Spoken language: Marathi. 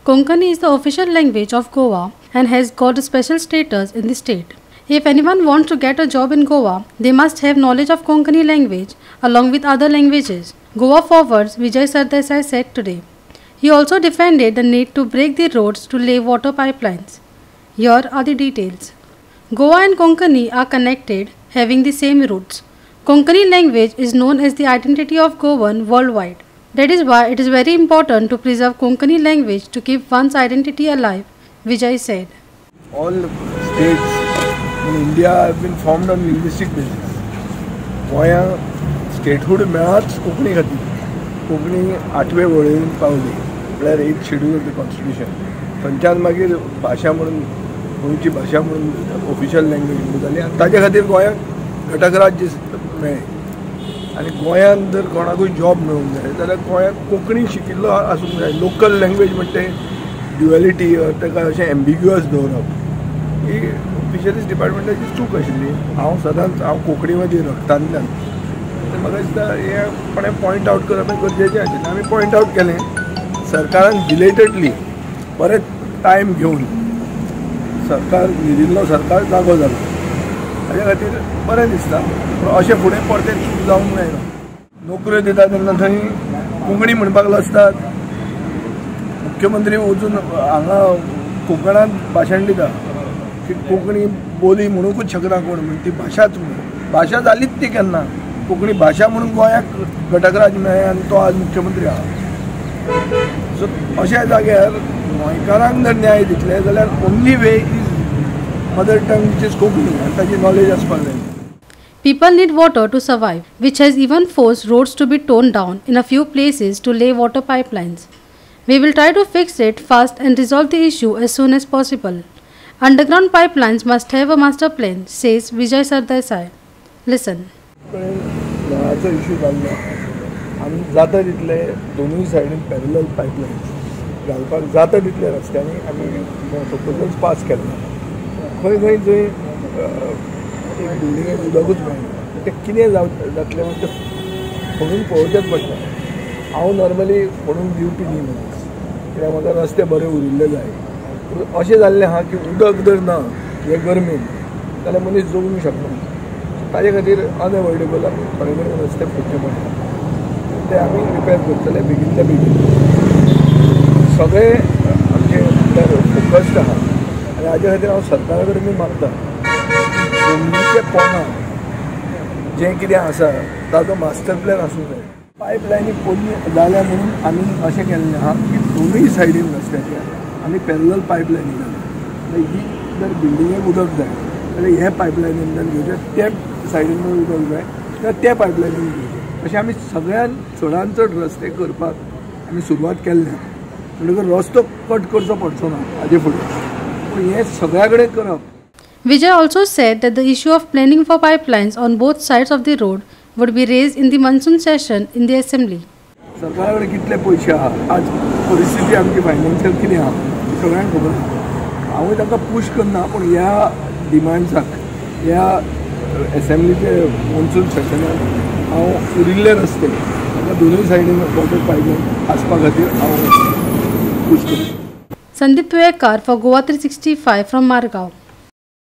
Konkani is the official language of Goa and has got a special status in the state. If anyone wants to get a job in Goa, they must have knowledge of Konkani language along with other languages, Goa forwards Vijay Sardesai said today. He also defended the need to break the roads to lay water pipelines. Here are the details. Goa and Konkani are connected, having the same roots. Konkani language is known as the identity of Goan worldwide. That is why it is very important to preserve Konkani language to keep one's identity alive, Vijay said. All states in India have been formed on linguistic basis. गोंया statehood मेळाच कोंकणी खातीर. कोंकणी 8वे वळेरेन पावली. म्हळ्यार 8th schedule of the constitution. थंयच्यान मागीर भाशा म्हणून गोंयची भाशा म्हणून ऑफिशियल लँग्वेज म्हणून जाली आनी ताजे खातीर गोंयाक घटक राज्य मेळ्ळें. आनी गोंयांत जर कोणाकूय जॉब मेळूंक जाय जाल्यार गोंयांत कोंकणी शिकिल्लो आसूंक जाय. लोकल लँग्वेज म्हणटा तें ड्युएलिटी ताका अशें एम्बिग्युअस दवरप ही फिशरीज डिपार्टमेंटाची चूक आशिल्ली. हांव कोंकणी म्हजी रक्तांतल्यान म्हाका दिसता हें पॉयंट आवट करप गरजेचें आशिल्लें. आमी पॉयंट आवट केलें. सरकारान डिलेटेडली बरें टायम घेवन सरकार न्हिदिल्लो सरकार जागो जालो. हाज्या खातीर बरें दिसता. पूण अशें फुडें परतें चूक जावंक जायना. नोकऱ्यो दिता तेन्ना थंय कोंकणी म्हणपाक लासतात. मुख्यमंत्री वचून हांगा कोंकणांत भाशण दिता की कोंकणी बोली म्हणूंकूच शकना कोण म्हण ती भाशाच म्हणून. भाशा जालीच ती केन्ना. कोंकणी भाशा म्हणून गोंयाक घटकराज मेळ्ळें आनी तो आज मुख्यमंत्री आहा. सो अशा जाग्यार गोंयकारांक जर न्याय दितले जाल्यार only way is mother tongue which is Konkani आनी ताची नॉलेज आसपाक जाय. People need water to survive, which has even forced roads to be torn down in a few places to lay water pipelines. We will try to fix it fast and resolve the issue as soon as possible. Underground pipelines must have a master plan, says Vijay Sardesai. Listen. नळाचो इश्यू जाल्लो आनी जाता तितले दोनूय सायडीन पॅरलल पायपलायन्स घालपाक जाता तितले रस्त्यांनी आमी प्रपोजल्स पास केले. खंय खंय जंय एक बिल्डिंगेक उदकूच मेळना तें कितें जातलें म्हाका म्हणून पळोवचेंच पडटा. हांव नॉर्मली म्हणून दिवपी न्ही मनीस कित्याक म्हाका रस्ते बरे उरिल्ले जाय. अशें जाल्लें आहा की उदक जर ना हे गरमेन जाल्यार मनीस जगूंक शकना. ताजे खातीर अनएवॉयडेबल आमी थोडे कडेन रस्ते फोडचे पडटा. ते आमी रिपेर करतले बेगिनच्या बेगीन. सगळे आमचे फोकस्ड आहा आनी हाजे खातीर हांव सरकारा कडेन मी मागता जमनीचे पोंदा जें कितें आसा ताजो मास्टर प्लॅन आसूंक जाय. पायपलायनी पोरणी जाल्या म्हणून आमी अशें केल्लें आहा की दोनूय सायडीन रस्त्याच्या आमी पॅरलल पायपलायनी घालता. ही जर बिल्डिंगेक उदक जाय जाल्यार हे पायपलायनींतल्यान घेवचें. ते सायडीन उदक जाय जाल्यार त्या पायपलायनीन घेवचें. अशें आमी सगळ्यान चडांत चड रस्ते करपाक आमी सुरवात केल्ली. म्हणटकच रस्तो कट करचो पडचो ना हाजे फुडें. पूण हें सगळ्या कडेन करप. Vijay also said that the issue of planning for pipelines on both sides of the road would be raised in the monsoon session in the assembly. सरकारा कडेन कितले पयशे आहा आज परिस्थिती आमची फायनान्शियल कितें आहा सगळ्यांक खबर आहा. हांवूय ताका पूश करना पूण ह्या डिमांड्साक ह्या एसेंब्लीचे मॉन्सून सेशनाक हांव उरिल्ले रस्ते ताका दोनूय सायडीन वॉटर पायपलायन आसपा खातीर हांव पूश करता. Sandeep Tuyekar for Goa 365 from Margao.